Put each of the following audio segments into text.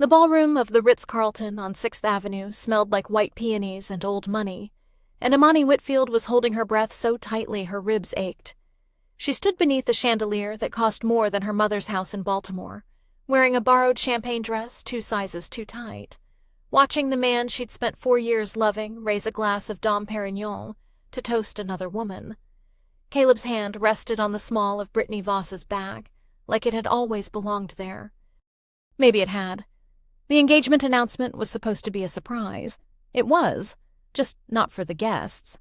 The ballroom of the Ritz-Carlton on 6th Avenue smelled like white peonies and old money, and Imani Whitfield was holding her breath so tightly her ribs ached. She stood beneath a chandelier that cost more than her mother's house in Baltimore, wearing a borrowed champagne dress 2 sizes too tight, watching the man she'd spent 4 years loving raise a glass of Dom Perignon to toast another woman. Caleb's hand rested on the small of Brittany Voss's bag, like it had always belonged there. Maybe it had. The engagement announcement was supposed to be a surprise. It was, just not for the guests.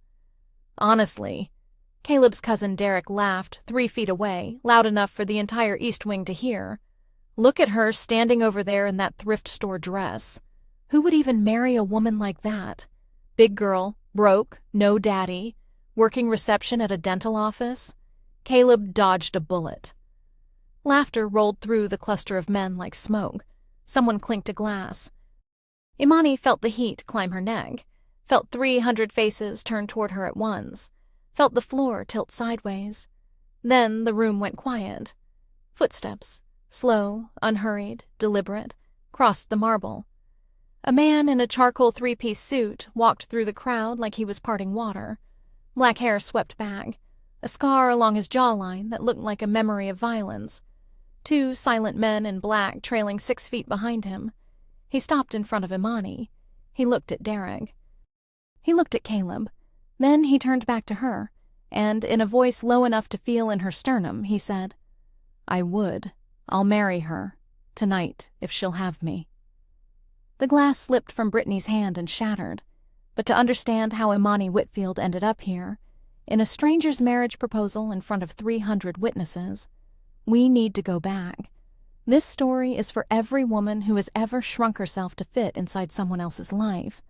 Honestly, Caleb's cousin Derek laughed 3 feet away, loud enough for the entire East Wing to hear. Look at her standing over there in that thrift store dress. Who would even marry a woman like that? Big girl, broke, no daddy, working reception at a dental office. Caleb dodged a bullet. Laughter rolled through the cluster of men like smoke. Someone clinked a glass. Imani felt the heat climb her neck, felt 300 faces turn toward her at once, felt the floor tilt sideways. Then the room went quiet. Footsteps, slow, unhurried, deliberate, crossed the marble. A man in a charcoal 3-piece suit walked through the crowd like he was parting water. Black hair swept back, a scar along his jawline that looked like a memory of violence. 2 silent men in black trailing 6 feet behind him. He stopped in front of Imani. He looked at Derek. He looked at Caleb. Then he turned back to her, and in a voice low enough to feel in her sternum, he said, "I would. I'll marry her. Tonight, if she'll have me." The glass slipped from Brittany's hand and shattered. But to understand how Imani Whitfield ended up here, in a stranger's marriage proposal in front of 300 witnesses, we need to go back. This story is for every woman who has ever shrunk herself to fit inside someone else's life.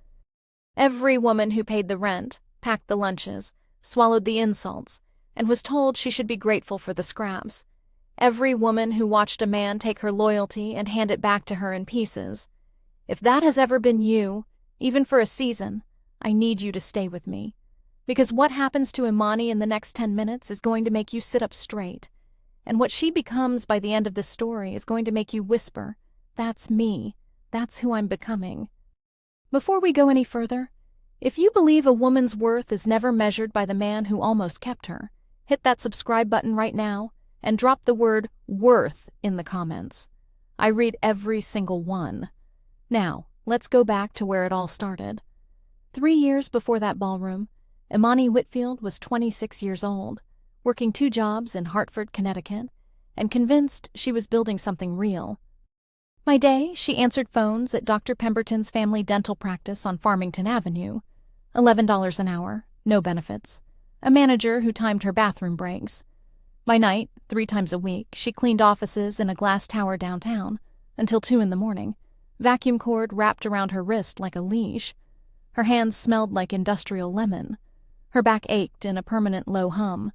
Every woman who paid the rent, packed the lunches, swallowed the insults, and was told she should be grateful for the scraps. Every woman who watched a man take her loyalty and hand it back to her in pieces. If that has ever been you, even for a season, I need you to stay with me. Because what happens to Imani in the next 10 minutes is going to make you sit up straight. And what she becomes by the end of the story is going to make you whisper, "That's me. That's who I'm becoming." Before we go any further, if you believe a woman's worth is never measured by the man who almost kept her, hit that subscribe button right now and drop the word "worth" in the comments. I read every single one. Now, let's go back to where it all started. 3 years before that ballroom, Imani Whitfield was 26 years old, working 2 jobs in Hartford, Connecticut, and convinced she was building something real. By day, she answered phones at Dr. Pemberton's family dental practice on Farmington Avenue. $11 an hour, no benefits. A manager who timed her bathroom breaks. By night, 3 times a week, she cleaned offices in a glass tower downtown, until 2 in the morning, vacuum cord wrapped around her wrist like a leash. Her hands smelled like industrial lemon. Her back ached in a permanent low hum.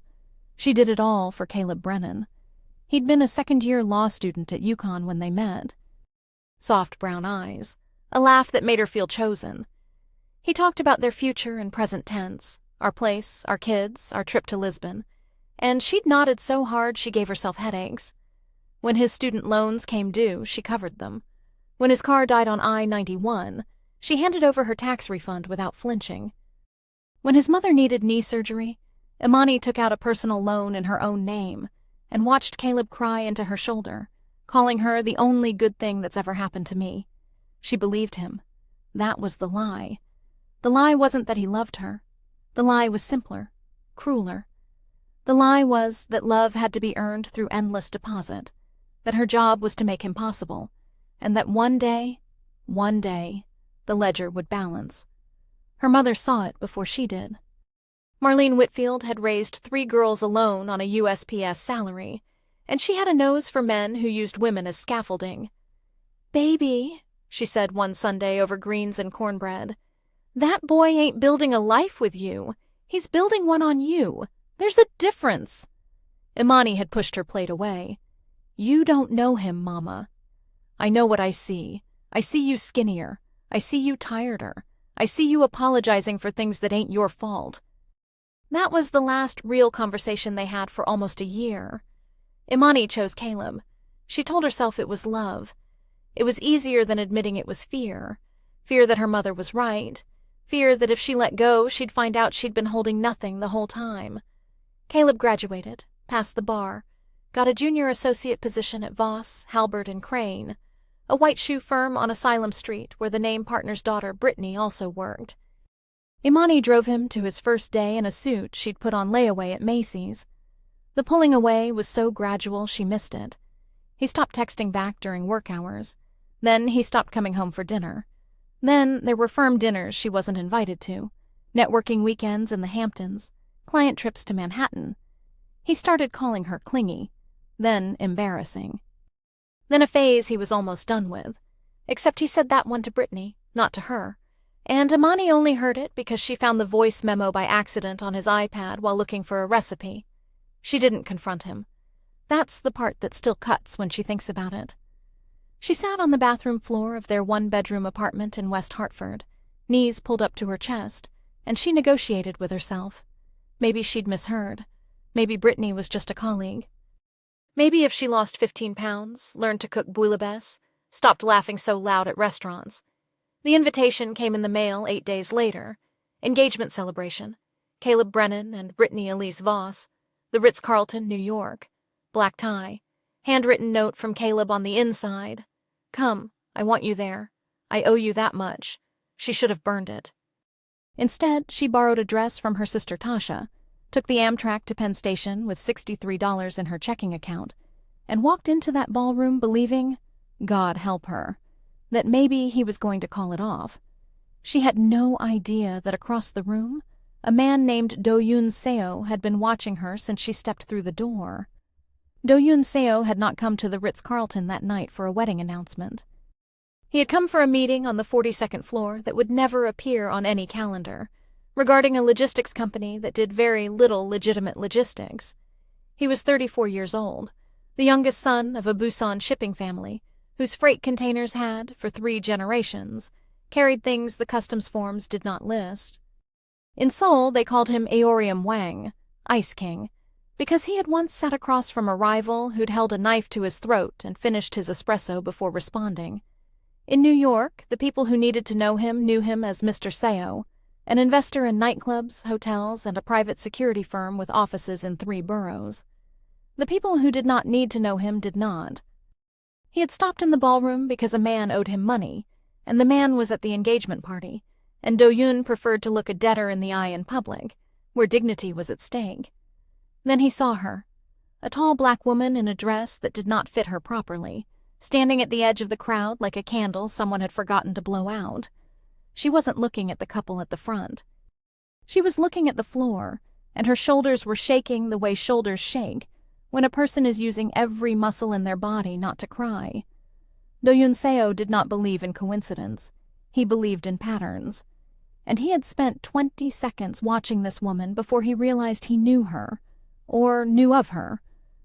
She did it all for Caleb Brennan. He'd been a second-year law student at UConn when they met. Soft brown eyes, a laugh that made her feel chosen. He talked about their future in present tense, our place, our kids, our trip to Lisbon, and she'd nodded so hard she gave herself headaches. When his student loans came due, she covered them. When his car died on I-91, she handed over her tax refund without flinching. When his mother needed knee surgery, Imani took out a personal loan in her own name and watched Caleb cry into her shoulder, calling her the only good thing that's ever happened to me. She believed him. That was the lie. The lie wasn't that he loved her. The lie was simpler, crueler. The lie was that love had to be earned through endless deposit, that her job was to make him possible, and that one day, the ledger would balance. Her mother saw it before she did. Marlene Whitfield had raised 3 girls alone on a USPS salary, and she had a nose for men who used women as scaffolding. "Baby," she said one Sunday over greens and cornbread, "that boy ain't building a life with you. He's building one on you. There's a difference." Imani had pushed her plate away. "You don't know him, Mama." "I know what I see. I see you skinnier. I see you tireder. I see you apologizing for things that ain't your fault." That was the last real conversation they had for almost a year. Imani chose Caleb. She told herself it was love. It was easier than admitting it was fear. Fear that her mother was right. Fear that if she let go, she'd find out she'd been holding nothing the whole time. Caleb graduated, passed the bar, got a junior associate position at Voss, Halbert & Crane, a white shoe firm on Asylum Street where the name partner's daughter Brittany also worked. Imani drove him to his first day in a suit she'd put on layaway at Macy's. The pulling away was so gradual she missed it. He stopped texting back during work hours. Then he stopped coming home for dinner. Then there were firm dinners she wasn't invited to, networking weekends in the Hamptons, client trips to Manhattan. He started calling her clingy, then embarrassing. Then a phase he was almost done with, except he said that one to Brittany, not to her. And Imani only heard it because she found the voice memo by accident on his iPad while looking for a recipe. She didn't confront him. That's the part that still cuts when she thinks about it. She sat on the bathroom floor of their one-bedroom apartment in West Hartford, knees pulled up to her chest, and she negotiated with herself. Maybe she'd misheard. Maybe Brittany was just a colleague. Maybe if she lost 15 pounds, learned to cook bouillabaisse, stopped laughing so loud at restaurants. The invitation came in the mail 8 days later. Engagement celebration. Caleb Brennan and Brittany Elise Voss. The Ritz-Carlton, New York. Black tie. Handwritten note from Caleb on the inside. Come, I want you there. I owe you that much. She should have burned it. Instead, she borrowed a dress from her sister Tasha, took the Amtrak to Penn Station with $63 in her checking account, and walked into that ballroom believing, God help her, that maybe he was going to call it off. She had no idea that across the room, a man named Doh-yun Seo had been watching her since she stepped through the door. Doh-yun Seo had not come to the Ritz-Carlton that night for a wedding announcement. He had come for a meeting on the 42nd floor that would never appear on any calendar, regarding a logistics company that did very little legitimate logistics. He was 34 years old, the youngest son of a Busan shipping family, whose freight containers had, for 3 generations, carried things the customs forms did not list. In Seoul, they called him Aorium Wang, Ice King, because he had once sat across from a rival who'd held a knife to his throat and finished his espresso before responding. In New York, the people who needed to know him knew him as Mr. Seo, an investor in nightclubs, hotels, and a private security firm with offices in 3 boroughs. The people who did not need to know him did not. He had stopped in the ballroom because a man owed him money, and the man was at the engagement party, and Doh-yun preferred to look a debtor in the eye in public, where dignity was at stake. Then he saw her, a tall black woman in a dress that did not fit her properly, standing at the edge of the crowd like a candle someone had forgotten to blow out. She wasn't looking at the couple at the front. She was looking at the floor, and her shoulders were shaking the way shoulders shake when a person is using every muscle in their body not to cry. Doh-yun Seo did not believe in coincidence. He believed in patterns. And he had spent 20 seconds watching this woman before he realized he knew her, or knew of her,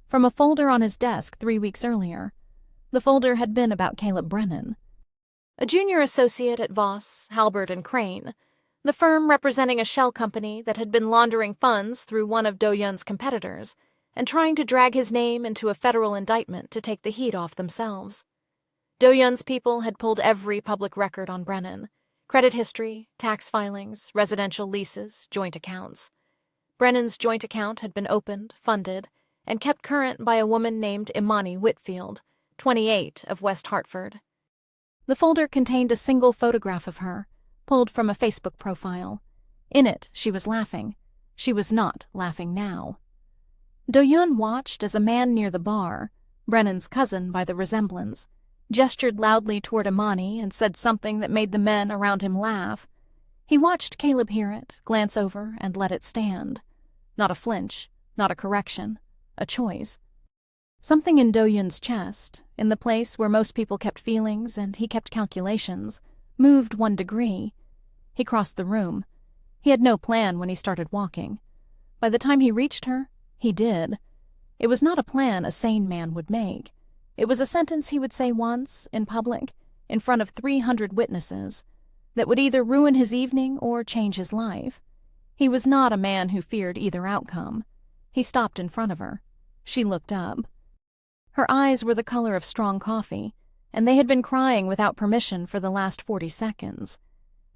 from a folder on his desk 3 weeks earlier. The folder had been about Caleb Brennan. A junior associate at Voss, Halbert & Crane, the firm representing a shell company that had been laundering funds through one of Doh-yun's competitors and trying to drag his name into a federal indictment to take the heat off themselves. Doh-yun's people had pulled every public record on Brennan: credit history, tax filings, residential leases, joint accounts. Brennan's joint account had been opened, funded, and kept current by a woman named Imani Whitfield, 28, of West Hartford. The folder contained a single photograph of her, pulled from a Facebook profile. In it, she was laughing. She was not laughing now. Doh-yun watched as a man near the bar, Brennan's cousin by the resemblance, gestured loudly toward Imani and said something that made the men around him laugh. He watched Caleb hear it, glance over, and let it stand. Not a flinch, not a correction, a choice. Something in Doh-yun's chest, in the place where most people kept feelings and he kept calculations, moved 1 degree. He crossed the room. He had no plan when he started walking. By the time he reached her, he did. It was not a plan a sane man would make. It was a sentence he would say once, in public, in front of 300 witnesses, that would either ruin his evening or change his life. He was not a man who feared either outcome. He stopped in front of her. She looked up. Her eyes were the color of strong coffee, and they had been crying without permission for the last 40 seconds.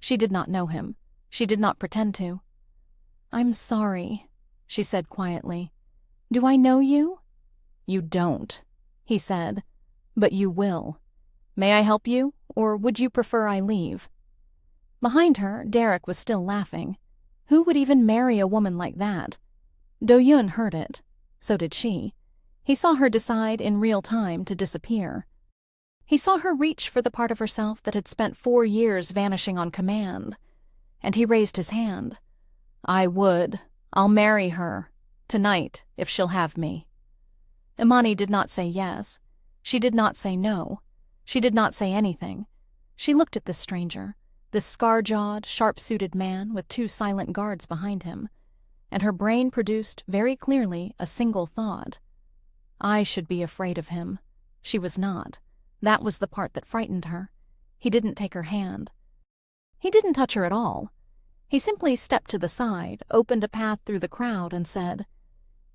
She did not know him. She did not pretend to. "I'm sorry," she said quietly. "Do I know you?" "You don't," he said, "but you will. May I help you, or would you prefer I leave?" Behind her, Derek was still laughing. Who would even marry a woman like that? Doh-yun heard it. So did she. He saw her decide in real time to disappear. He saw her reach for the part of herself that had spent 4 years vanishing on command. And he raised his hand. "I would. I'll marry her. Tonight, if she'll have me." Imani did not say yes. She did not say no. She did not say anything. She looked at this stranger, this scar-jawed, sharp-suited man with 2 silent guards behind him, and her brain produced very clearly a single thought. I should be afraid of him. She was not. That was the part that frightened her. He didn't take her hand. He didn't touch her at all. He simply stepped to the side, opened a path through the crowd, and said,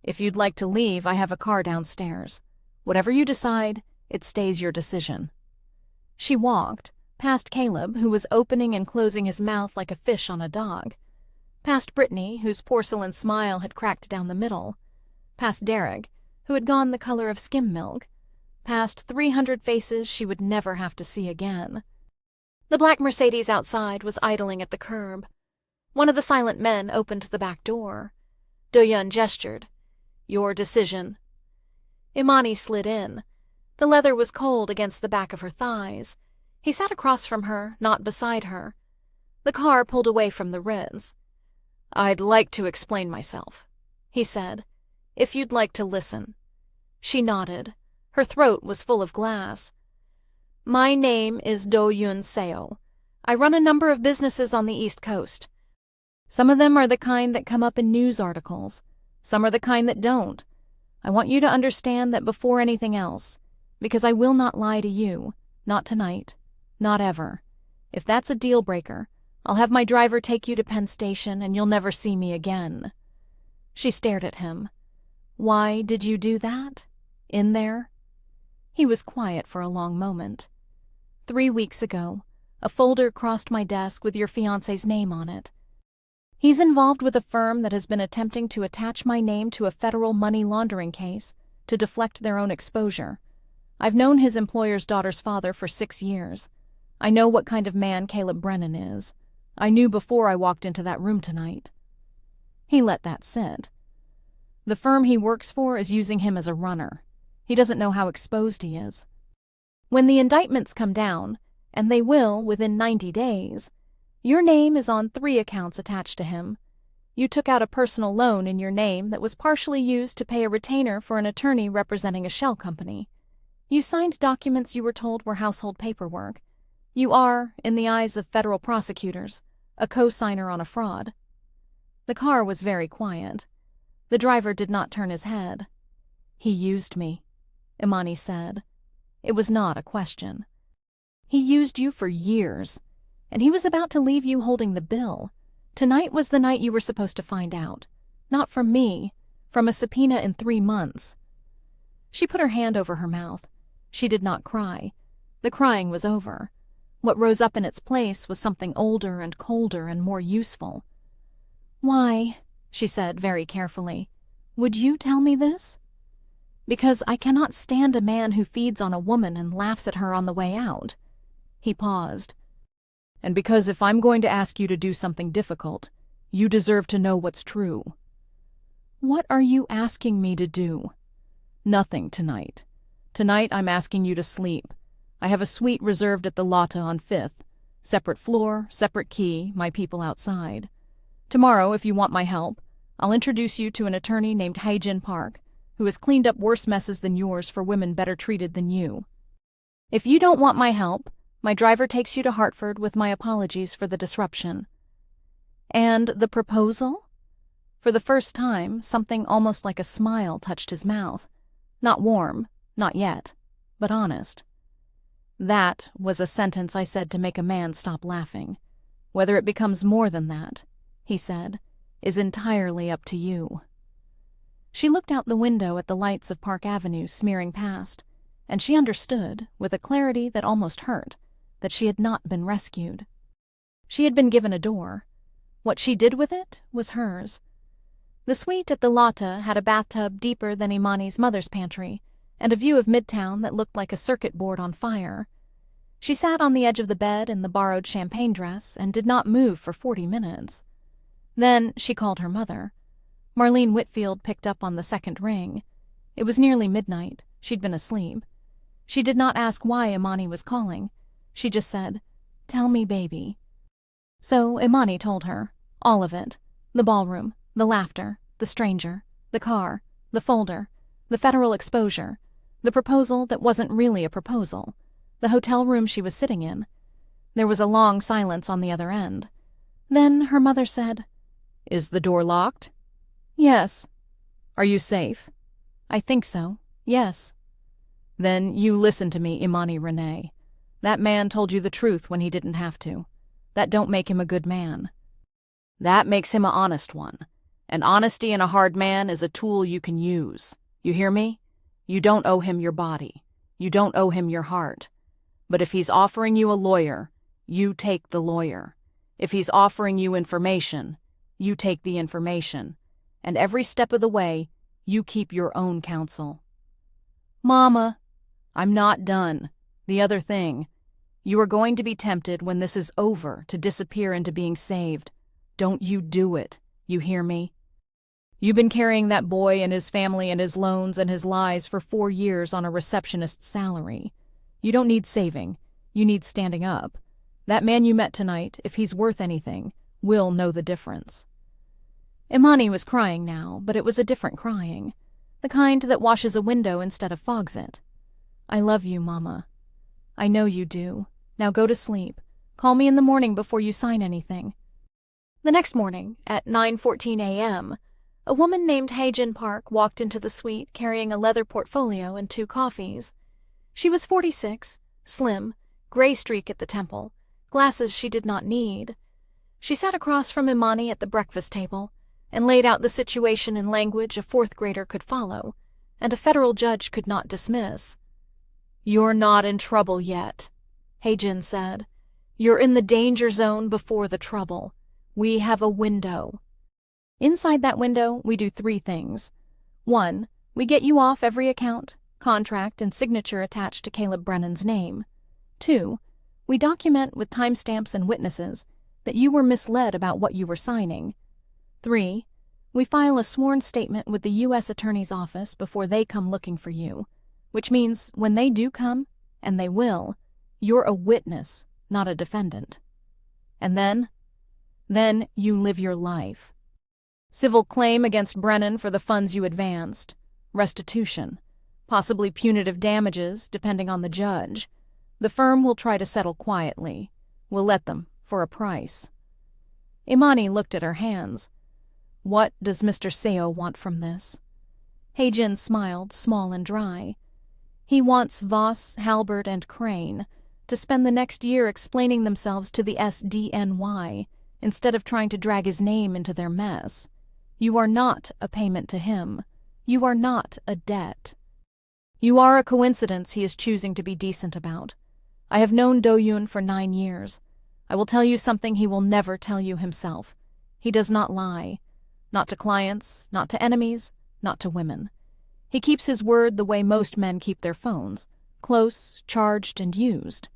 "If you'd like to leave, I have a car downstairs. Whatever you decide, it stays your decision." She walked, past Caleb, who was opening and closing his mouth like a fish on a dog, past Brittany, whose porcelain smile had cracked down the middle, past Derek, who had gone the color of skim milk, past 300 faces she would never have to see again. The black Mercedes outside was idling at the curb. One of the silent men opened the back door. Doh-yun gestured. "Your decision." Imani slid in. The leather was cold against the back of her thighs. He sat across from her, not beside her. The car pulled away from the Ritz. "I'd like to explain myself," he said, "if you'd like to listen." She nodded. Her throat was full of glass. "My name is Doh-yun Seo. I run a number of businesses on the East Coast. Some of them are the kind that come up in news articles. Some are the kind that don't. I want you to understand that before anything else, because I will not lie to you, not tonight, not ever. If that's a deal breaker, I'll have my driver take you to Penn Station and you'll never see me again." She stared at him. "Why did you do that? In there?" He was quiet for a long moment. 3 weeks ago, a folder crossed my desk with your fiancé's name on it. He's involved with a firm that has been attempting to attach my name to a federal money laundering case to deflect their own exposure. I've known his employer's daughter's father for 6 years. I know what kind of man Caleb Brennan is. I knew before I walked into that room tonight. He let that sit. The firm he works for is using him as a runner. He doesn't know how exposed he is. When the indictments come down, and they will within 90 days, your name is on 3 accounts attached to him. You took out a personal loan in your name that was partially used to pay a retainer for an attorney representing a shell company. You signed documents you were told were household paperwork. You are, in the eyes of federal prosecutors, a co-signer on a fraud. The car was very quiet. The driver did not turn his head. "He used me," Imani said. It was not a question. "He used you for years, and he was about to leave you holding the bill. Tonight was the night you were supposed to find out. Not from me, from a subpoena in 3 months." She put her hand over her mouth. She did not cry. The crying was over. What rose up in its place was something older and colder and more useful. "Why," she said very carefully, "would you tell me this?" "Because I cannot stand a man who feeds on a woman and laughs at her on the way out." He paused. "And because if I'm going to ask you to do something difficult, you deserve to know what's true." "What are you asking me to do?" "Nothing tonight. Tonight I'm asking you to sleep. I have a suite reserved at the Lotta on 5th. Separate floor, separate key, my people outside. Tomorrow, if you want my help, I'll introduce you to an attorney named Hae-jin Park, who has cleaned up worse messes than yours for women better treated than you. If you don't want my help, my driver takes you to Hartford with my apologies for the disruption." "And the proposal?" For the first time, something almost like a smile touched his mouth. Not warm, not yet, but honest. "That was a sentence I said to make a man stop laughing. Whether it becomes more than that," he said, "is entirely up to you." She looked out the window at the lights of Park Avenue smearing past, and she understood, with a clarity that almost hurt, that she had not been rescued. She had been given a door. What she did with it was hers. The suite at the Lotta had a bathtub deeper than Imani's mother's pantry, and a view of Midtown that looked like a circuit board on fire. She sat on the edge of the bed in the borrowed champagne dress and did not move for 40 minutes. Then she called her mother. Marlene Whitfield picked up on the second ring. It was nearly midnight. She'd been asleep. She did not ask why Imani was calling. She just said, "Tell me, baby." So Imani told her, all of it, the ballroom, the laughter, the stranger, the car, the folder, the federal exposure, the proposal that wasn't really a proposal, the hotel room she was sitting in. There was a long silence on the other end. Then her mother said, "Is the door locked?" "Yes." "Are you safe?" "I think so, yes." "Then you listen to me, Imani Renee. That man told you the truth when he didn't have to. That don't make him a good man. That makes him an honest one. And honesty in a hard man is a tool you can use. You hear me? You don't owe him your body. You don't owe him your heart. But if he's offering you a lawyer, you take the lawyer. If he's offering you information, you take the information. And every step of the way, you keep your own counsel." "Mama." "I'm not done. The other thing. You are going to be tempted when this is over to disappear into being saved. Don't you do it. You hear me? You've been carrying that boy and his family and his loans and his lies for 4 years on a receptionist's salary. You don't need saving. You need standing up. That man you met tonight, if he's worth anything, will know the difference." Imani was crying now, but it was a different crying. The kind that washes a window instead of fogs it. "I love you, Mama." "I know you do. Now go to sleep. Call me in the morning before you sign anything." The next morning, at 9:14 a.m., a woman named Hae-jin Park walked into the suite carrying a leather portfolio and 2 coffees. She was 46, slim, gray streak at the temple, glasses she did not need. She sat across from Imani at the breakfast table and laid out the situation in language a 4th grader could follow, and a federal judge could not dismiss. "You're not in trouble yet," Hae-jin said. "You're in the danger zone before the trouble. We have a window. Inside that window, we do 3 things. 1, we get you off every account, contract, and signature attached to Caleb Brennan's name. 2, we document with timestamps and witnesses that you were misled about what you were signing. 3, we file a sworn statement with the U.S. Attorney's Office before they come looking for you, which means when they do come, and they will, you're a witness, not a defendant. And then you live your life. Civil claim against Brennan for the funds you advanced, restitution, possibly punitive damages depending on the judge. The firm will try to settle quietly. We'll let them, for a price." Imani looked at her hands. "What does Mr. Seo want from this?" Hae-jin smiled, small and dry. "He wants Voss, Halbert, and Crane to spend the next year explaining themselves to the SDNY instead of trying to drag his name into their mess. You are not a payment to him. You are not a debt. You are a coincidence he is choosing to be decent about. I have known Doh-yun for 9 years. I will tell you something he will never tell you himself. He does not lie. Not to clients, not to enemies, not to women. He keeps his word the way most men keep their phones, close, charged, and used.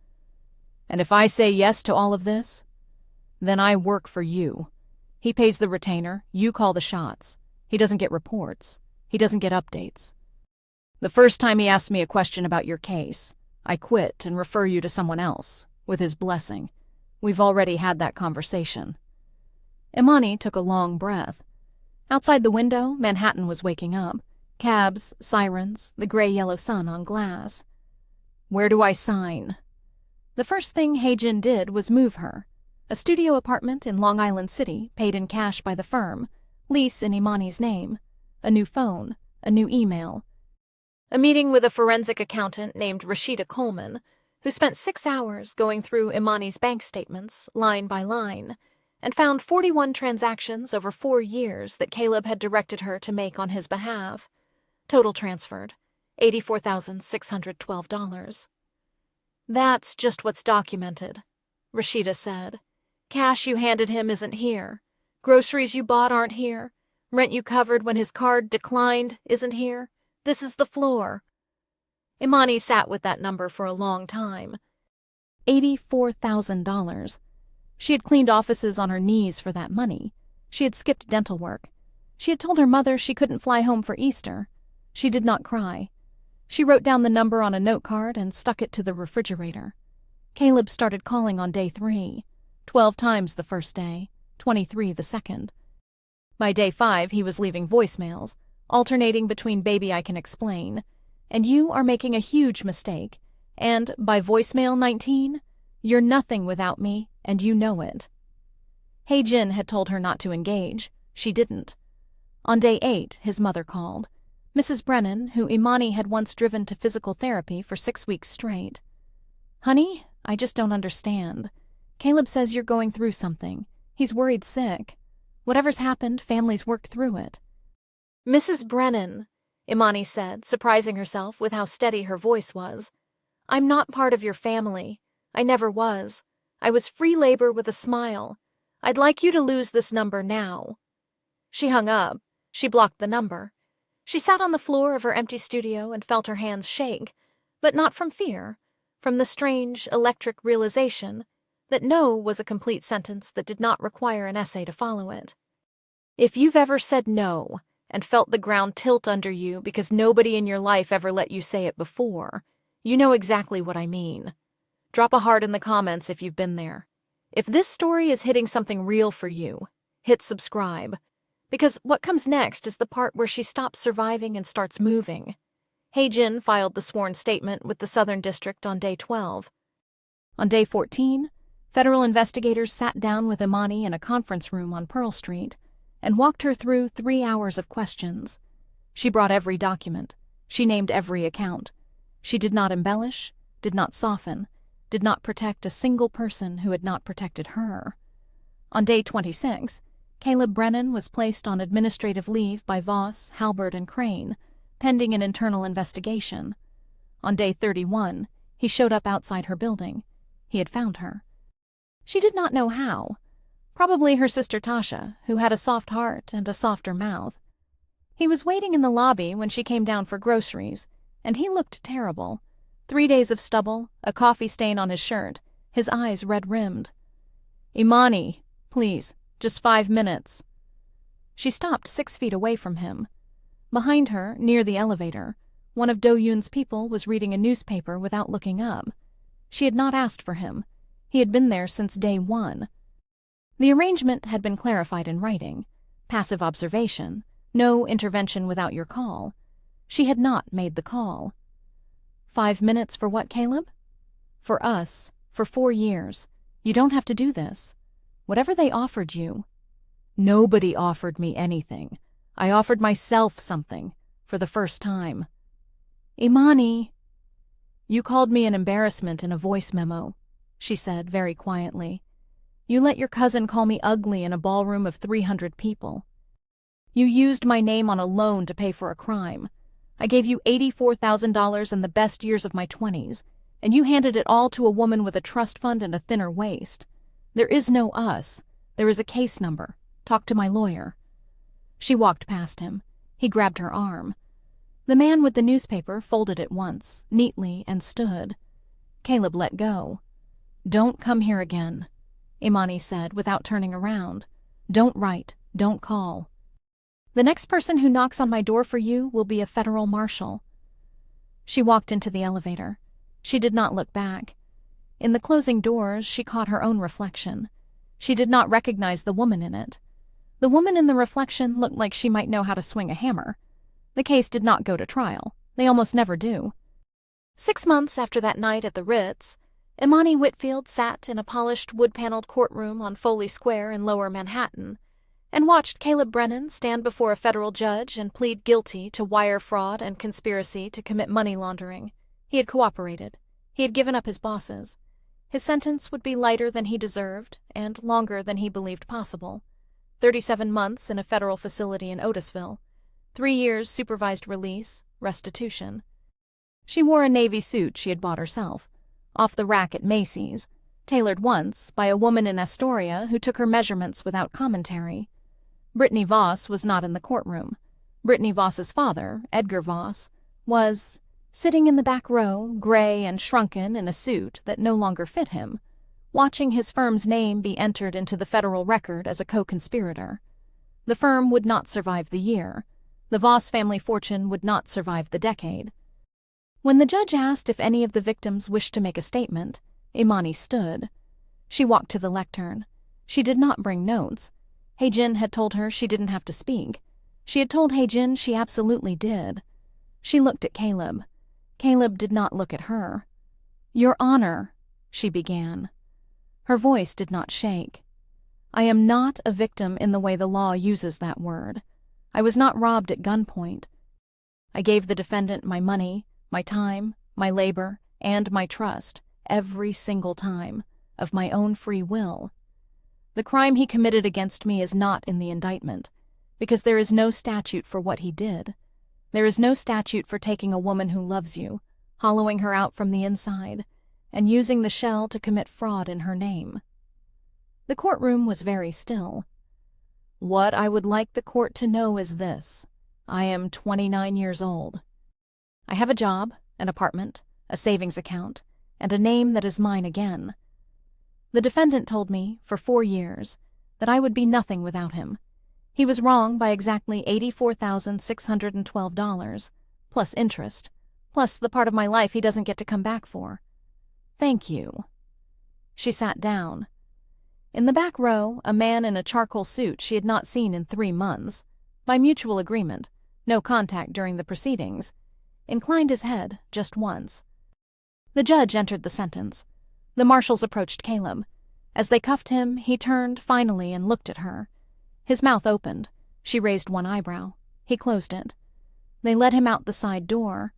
And if I say yes to all of this, then I work for you. He pays the retainer, you call the shots. He doesn't get reports. He doesn't get updates. The first time he asked me a question about your case, I quit and refer you to someone else, with his blessing. We've already had that conversation." Imani took a long breath. Outside the window, Manhattan was waking up. Cabs, sirens, the gray-yellow sun on glass. "Where do I sign?" The first thing Hae-jin did was move her. A studio apartment in Long Island City, paid in cash by the firm, lease in Imani's name, a new phone, a new email. A meeting with a forensic accountant named Rashida Coleman, who spent 6 hours going through Imani's bank statements, line by line, and found 41 transactions over 4 years that Caleb had directed her to make on his behalf. Total transferred, $84,612. That's just what's documented, Rashida said. Cash you handed him isn't here. Groceries you bought aren't here. Rent you covered when his card declined isn't here. This is the floor. Imani sat with that number for a long time. $84,000. She had cleaned offices on her knees for that money. She had skipped dental work. She had told her mother she couldn't fly home for Easter. She did not cry. She wrote down the number on a note card and stuck it to the refrigerator. Caleb started calling on day 3. 12 times the first day, 23 the second. By day 5, he was leaving voicemails, alternating between "baby, I can explain," and "you are making a huge mistake," and by voicemail 19, "you're nothing without me, and you know it." Hae-jin had told her not to engage. She didn't. On day 8, his mother called. Mrs. Brennan, who Imani had once driven to physical therapy for 6 weeks straight. "Honey, I just don't understand. Caleb says you're going through something. He's worried sick. Whatever's happened, families work through it." "Mrs. Brennan," Imani said, surprising herself with how steady her voice was. "I'm not part of your family. I never was. I was free labor with a smile. I'd like you to lose this number now." She hung up. She blocked the number. She sat on the floor of her empty studio and felt her hands shake, but not from fear, from the strange, electric realization that no was a complete sentence that did not require an essay to follow it. If you've ever said no and felt the ground tilt under you because nobody in your life ever let you say it before, you know exactly what I mean. Drop a heart in the comments if you've been there. If this story is hitting something real for you, hit subscribe, because what comes next is the part where she stops surviving and starts moving. Hae-jin filed the sworn statement with the Southern District on day 12. On day 14, federal investigators sat down with Imani in a conference room on Pearl Street and walked her through 3 hours of questions. She brought every document. She named every account. She did not embellish, did not soften, did not protect a single person who had not protected her. On day 26, Caleb Brennan was placed on administrative leave by Voss, Halbert, and Crane, pending an internal investigation. On day 31, he showed up outside her building. He had found her. She did not know how. Probably her sister Tasha, who had a soft heart and a softer mouth. He was waiting in the lobby when she came down for groceries, and he looked terrible. 3 days of stubble, a coffee stain on his shirt, his eyes red-rimmed. "Imani, please, just 5 minutes." She stopped 6 feet away from him. Behind her, near the elevator, one of Doh-yun's people was reading a newspaper without looking up. She had not asked for him. He had been there since day 1. The arrangement had been clarified in writing. Passive observation, no intervention without your call. She had not made the call. 5 minutes for what, Caleb? For us, for 4 years. You don't have to do this. Whatever they offered you. Nobody offered me anything. I offered myself something, for the first time. Imani. You called me an embarrassment in a voice memo, she said very quietly. You let your cousin call me ugly in a ballroom of 300 people. You used my name on a loan to pay for a crime. I gave you $84,000 in the best years of my 20s, and you handed it all to a woman with a trust fund and a thinner waist. There is no us. There is a case number. Talk to my lawyer. She walked past him. He grabbed her arm. The man with the newspaper folded it once, neatly, and stood. Caleb let go. Don't come here again, Imani said without turning around. Don't write. Don't call. The next person who knocks on my door for you will be a federal marshal. She walked into the elevator. She did not look back. In the closing doors, she caught her own reflection. She did not recognize the woman in it. The woman in the reflection looked like she might know how to swing a hammer. The case did not go to trial. They almost never do. 6 months after that night at the Ritz, Imani Whitfield sat in a polished wood-paneled courtroom on Foley Square in Lower Manhattan and watched Caleb Brennan stand before a federal judge and plead guilty to wire fraud and conspiracy to commit money laundering. He had cooperated. He had given up his bosses. His sentence would be lighter than he deserved and longer than he believed possible. 37 months in a federal facility in Otisville. 3 years supervised release, restitution. She wore a navy suit she had bought herself, off the rack at Macy's, tailored once by a woman in Astoria who took her measurements without commentary. Brittany Voss was not in the courtroom. Brittany Voss's father, Edgar Voss, was sitting in the back row, gray and shrunken in a suit that no longer fit him, watching his firm's name be entered into the federal record as a co-conspirator. The firm would not survive the year. The Voss family fortune would not survive the decade. When the judge asked if any of the victims wished to make a statement, Imani stood. She walked to the lectern. She did not bring notes. Hae-jin had told her she didn't have to speak. She had told Hae-jin she absolutely did. She looked at Caleb. Caleb did not look at her. "Your Honor," she began. Her voice did not shake. "I am not a victim in the way the law uses that word. I was not robbed at gunpoint. I gave the defendant my money, my time, my labor, and my trust, every single time, of my own free will. The crime he committed against me is not in the indictment, because there is no statute for what he did. There is no statute for taking a woman who loves you, hollowing her out from the inside, and using the shell to commit fraud in her name." The courtroom was very still. "What I would like the court to know is this. I am 29 years old. I have a job, an apartment, a savings account, and a name that is mine again. The defendant told me, for 4 years, that I would be nothing without him. He was wrong by exactly $84,612, plus interest, plus the part of my life he doesn't get to come back for. Thank you." She sat down. In the back row, a man in a charcoal suit she had not seen in 3 months, by mutual agreement, no contact during the proceedings, inclined his head just once. The judge entered the sentence. The marshals approached Caleb. As they cuffed him, he turned finally and looked at her. His mouth opened. She raised one eyebrow. He closed it. They led him out the side door.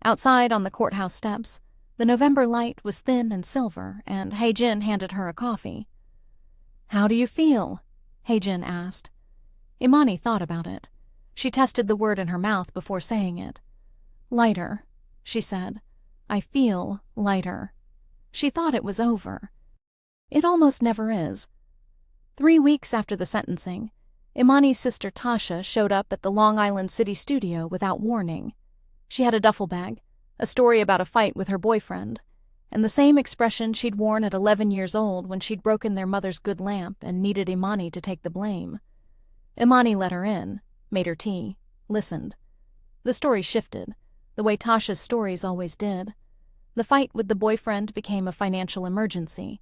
Outside on the courthouse steps, the November light was thin and silver, and Hae-jin handed her a coffee. "How do you feel?" Hae-jin asked. Imani thought about it. She tested the word in her mouth before saying it. "Lighter," she said. "I feel lighter." She thought it was over. It almost never is. 3 weeks after the sentencing, Imani's sister Tasha showed up at the Long Island City studio without warning. She had a duffel bag, a story about a fight with her boyfriend, and the same expression she'd worn at 11 years old when she'd broken their mother's good lamp and needed Imani to take the blame. Imani let her in, made her tea, listened. The story shifted, the way Tasha's stories always did. The fight with the boyfriend became a financial emergency.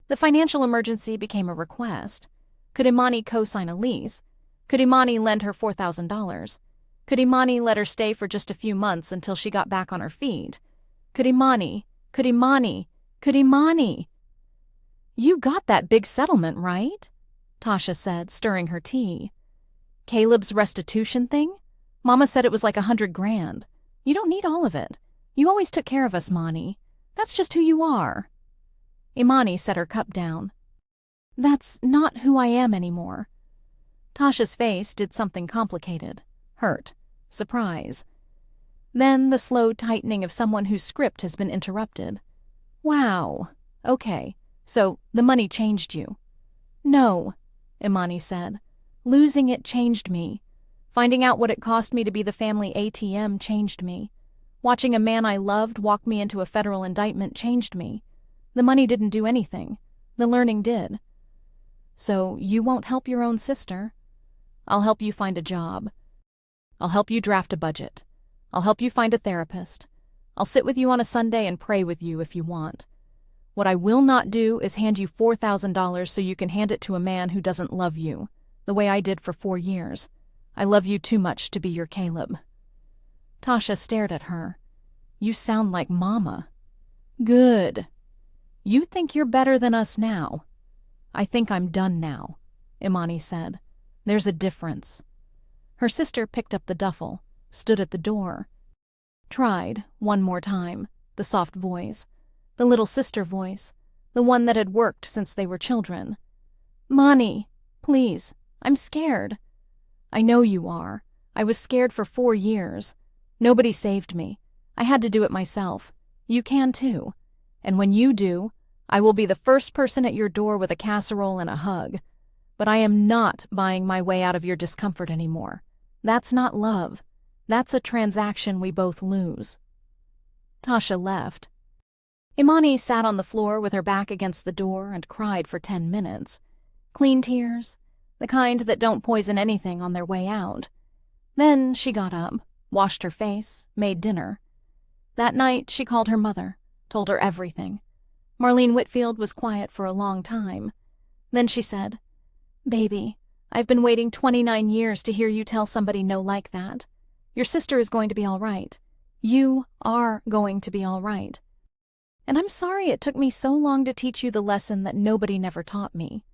The financial emergency became a request. Could Imani co-sign a lease? Could Imani lend her $4,000? Could Imani let her stay for just a few months until she got back on her feet? Could Imani? "You got that big settlement, right?" Tasha said, stirring her tea. "Caleb's restitution thing? Mama said it was like 100 grand. You don't need all of it. You always took care of us, Mani. That's just who you are." Imani set her cup down. "That's not who I am anymore." Tasha's face did something complicated. Hurt. Surprise. Then the slow tightening of someone whose script has been interrupted. "Wow. Okay. So the money changed you." "No," Imani said. "Losing it changed me. Finding out what it cost me to be the family ATM changed me. Watching a man I loved walk me into a federal indictment changed me. The money didn't do anything. The learning did." "So you won't help your own sister?" "I'll help you find a job. I'll help you draft a budget. I'll help you find a therapist. I'll sit with you on a Sunday and pray with you if you want. What I will not do is hand you $4,000 so you can hand it to a man who doesn't love you, the way I did for 4 years. I love you too much to be your Caleb." Tasha stared at her. "You sound like Mama." "Good. You think you're better than us now." "I think I'm done now," Imani said. "There's a difference." Her sister picked up the duffel, stood at the door. Tried, one more time, the soft voice, the little sister voice, the one that had worked since they were children. "Mani, please, I'm scared." "I know you are. I was scared for 4 years. Nobody saved me. I had to do it myself. You can too. And when you do, I will be the first person at your door with a casserole and a hug. But I am not buying my way out of your discomfort anymore. That's not love. That's a transaction we both lose." Tasha left. Imani sat on the floor with her back against the door and cried for 10 minutes. Clean tears, the kind that don't poison anything on their way out. Then she got up, washed her face, made dinner. That night she called her mother, told her everything. Marlene Whitfield was quiet for a long time. Then she said, "Baby, I've been waiting 29 years to hear you tell somebody no like that. Your sister is going to be all right. You are going to be all right. And I'm sorry it took me so long to teach you the lesson that nobody never taught me."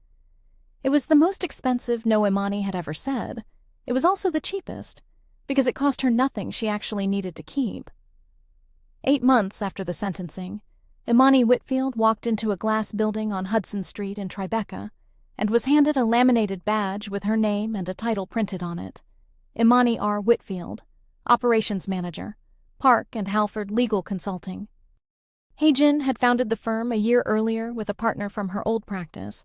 It was the most expensive no Imani had ever said. It was also the cheapest, because it cost her nothing she actually needed to keep. 8 months after the sentencing, Imani Whitfield walked into a glass building on Hudson Street in Tribeca and was handed a laminated badge with her name and a title printed on it. Imani R. Whitfield, Operations Manager, Park and Halford Legal Consulting. Hae-jin had founded the firm a year earlier with a partner from her old practice.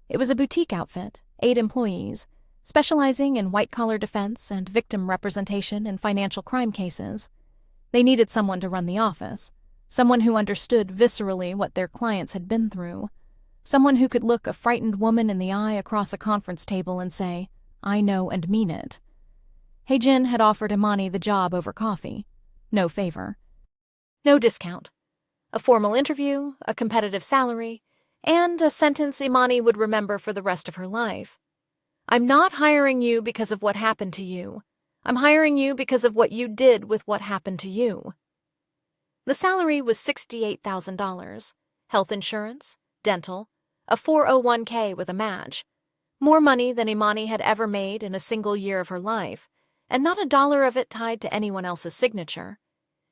It was a boutique outfit, 8 employees, specializing in white-collar defense and victim representation in financial crime cases. They needed someone to run the office, someone who understood viscerally what their clients had been through, someone who could look a frightened woman in the eye across a conference table and say, "I know and mean it." Hae-jin had offered Imani the job over coffee. No favor. No discount. A formal interview, a competitive salary, and a sentence Imani would remember for the rest of her life. "I'm not hiring you because of what happened to you. I'm hiring you because of what you did with what happened to you." The salary was $68,000, health insurance, dental, a 401k with a match. More money than Imani had ever made in a single year of her life, and not a dollar of it tied to anyone else's signature.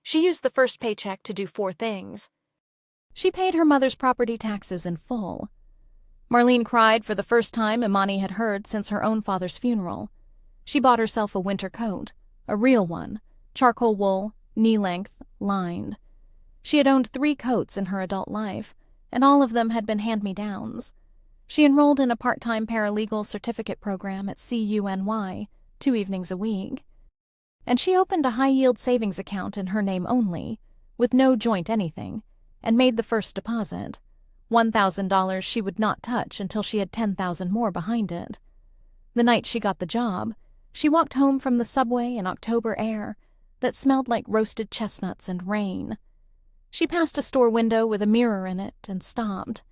She used the first paycheck to do 4 things. She paid her mother's property taxes in full. Marlene cried for the first time Imani had heard since her own father's funeral. She bought herself a winter coat, a real one, charcoal wool, knee-length, lined. She had owned 3 coats in her adult life, and all of them had been hand-me-downs. She enrolled in a part-time paralegal certificate program at CUNY, 2 evenings a week. And she opened a high-yield savings account in her name only, with no joint anything, and made the first deposit. $1,000 she would not touch until she had 10,000 more behind it. The night she got the job, she walked home from the subway in October air that smelled like roasted chestnuts and rain. She passed a store window with a mirror in it and stopped.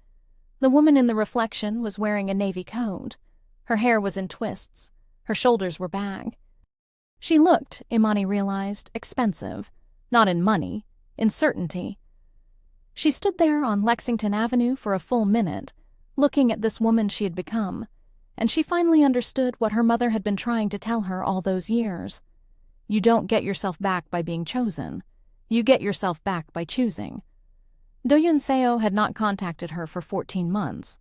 The woman in the reflection was wearing a navy coat. Her hair was in twists. Her shoulders were back. She looked, Imani realized, expensive, not in money, in certainty. She stood there on Lexington Avenue for a full minute, looking at this woman she had become, and she finally understood what her mother had been trying to tell her all those years. You don't get yourself back by being chosen. You get yourself back by choosing. Doh-yun Seo had not contacted her for 14 months.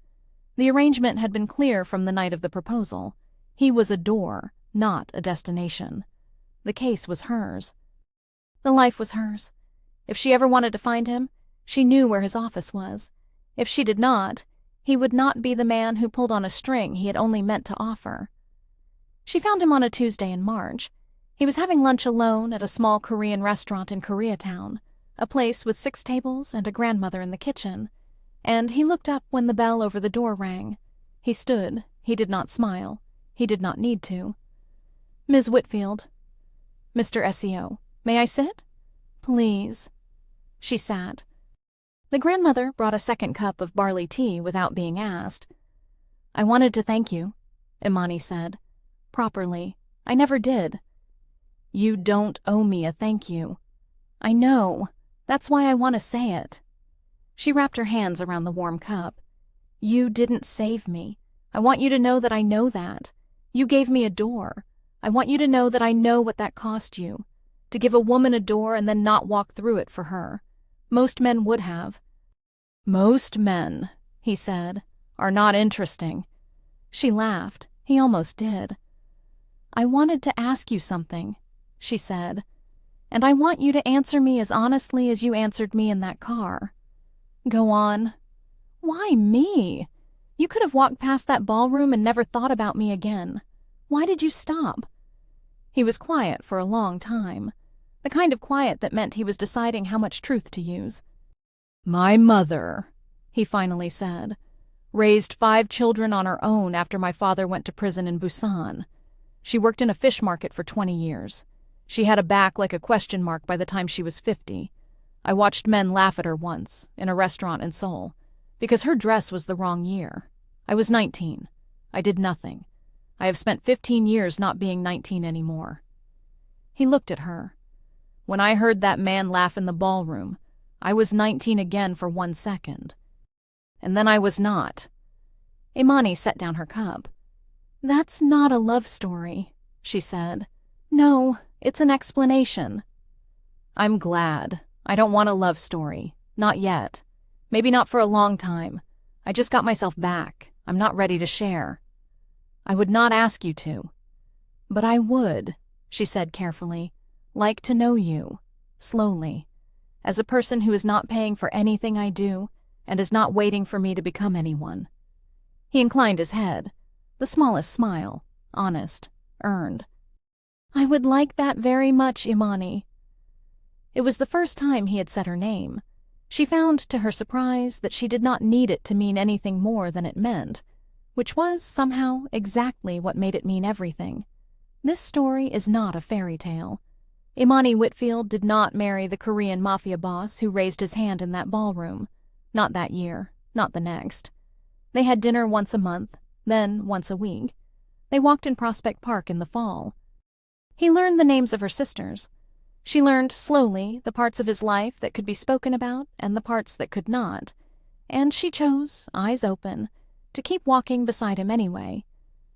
The arrangement had been clear from the night of the proposal. He was a door, not a destination. The case was hers. The life was hers. If she ever wanted to find him, she knew where his office was. If she did not, he would not be the man who pulled on a string he had only meant to offer. She found him on a Tuesday in March. He was having lunch alone at a small Korean restaurant in Koreatown, a place with 6 tables and a grandmother in the kitchen, and he looked up when the bell over the door rang. He stood. He did not smile. He did not need to. "Ms. Whitfield." "Mr. Seo, may I sit?" "Please." She sat. The grandmother brought a second cup of barley tea without being asked. "I wanted to thank you," Imani said. "Properly. I never did." "You don't owe me a thank you." "I know. That's why I want to say it." She wrapped her hands around the warm cup. "You didn't save me. I want you to know that I know that. You gave me a door. I want you to know that I know what that cost you. To give a woman a door and then not walk through it for her. Most men would have." "Most men," he said, "are not interesting." She laughed. He almost did. "I wanted to ask you something," she said. And I want you to answer me as honestly as you answered me in that car. Go on. Why me? You could have walked past that ballroom and never thought about me again. Why did you stop? He was quiet for a long time, the kind of quiet that meant he was deciding how much truth to use. My mother, he finally said, raised 5 children on her own after my father went to prison in Busan. She worked in a fish market for 20 years. She had a back like a question mark by the time she was 50. I watched men laugh at her once, in a restaurant in Seoul, because her dress was the wrong year. I was 19. I did nothing. I have spent 15 years not being 19 anymore. He looked at her. When I heard that man laugh in the ballroom, I was 19 again for 1 second. And then I was not. Imani set down her cup. That's not a love story, she said. No, it's an explanation. I'm glad. I don't want a love story. Not yet. Maybe not for a long time. I just got myself back. I'm not ready to share. I would not ask you to. But I would, she said carefully, like to know you, slowly, as a person who is not paying for anything I do and is not waiting for me to become anyone. He inclined his head, the smallest smile, honest, earned. I would like that very much, Imani. It was the first time he had said her name. She found, to her surprise, that she did not need it to mean anything more than it meant, which was, somehow, exactly what made it mean everything. This story is not a fairy tale. Imani Whitfield did not marry the Korean Mafia boss who raised his hand in that ballroom. Not that year, not the next. They had dinner once a month, then once a week. They walked in Prospect Park in the fall. He learned the names of her sisters. She learned, slowly, the parts of his life that could be spoken about and the parts that could not, and she chose, eyes open, to keep walking beside him anyway.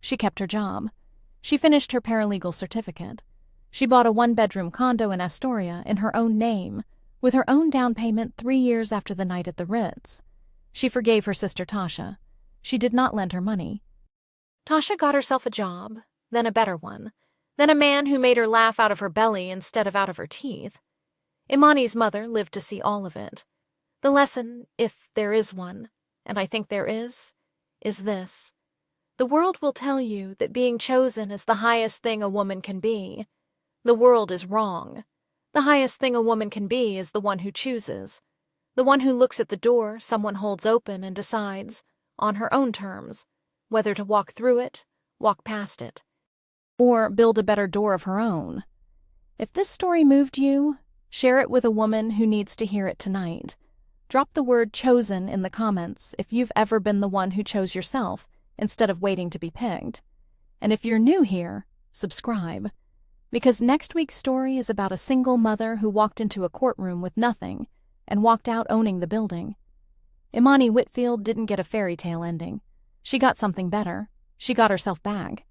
She kept her job. She finished her paralegal certificate. She bought a 1-bedroom condo in Astoria in her own name, with her own down payment 3 years after the night at the Ritz. She forgave her sister Tasha. She did not lend her money. Tasha got herself a job, then a better one, then a man who made her laugh out of her belly instead of out of her teeth. Imani's mother lived to see all of it. The lesson, if there is one, and I think there is this. The world will tell you that being chosen is the highest thing a woman can be. The world is wrong. The highest thing a woman can be is the one who chooses, the one who looks at the door someone holds open and decides, on her own terms, whether to walk through it, walk past it, or build a better door of her own. If this story moved you, share it with a woman who needs to hear it tonight. Drop the word chosen in the comments if you've ever been the one who chose yourself instead of waiting to be picked. And if you're new here, subscribe. Because next week's story is about a single mother who walked into a courtroom with nothing and walked out owning the building. Imani Whitfield didn't get a fairy tale ending. She got something better. She got herself back.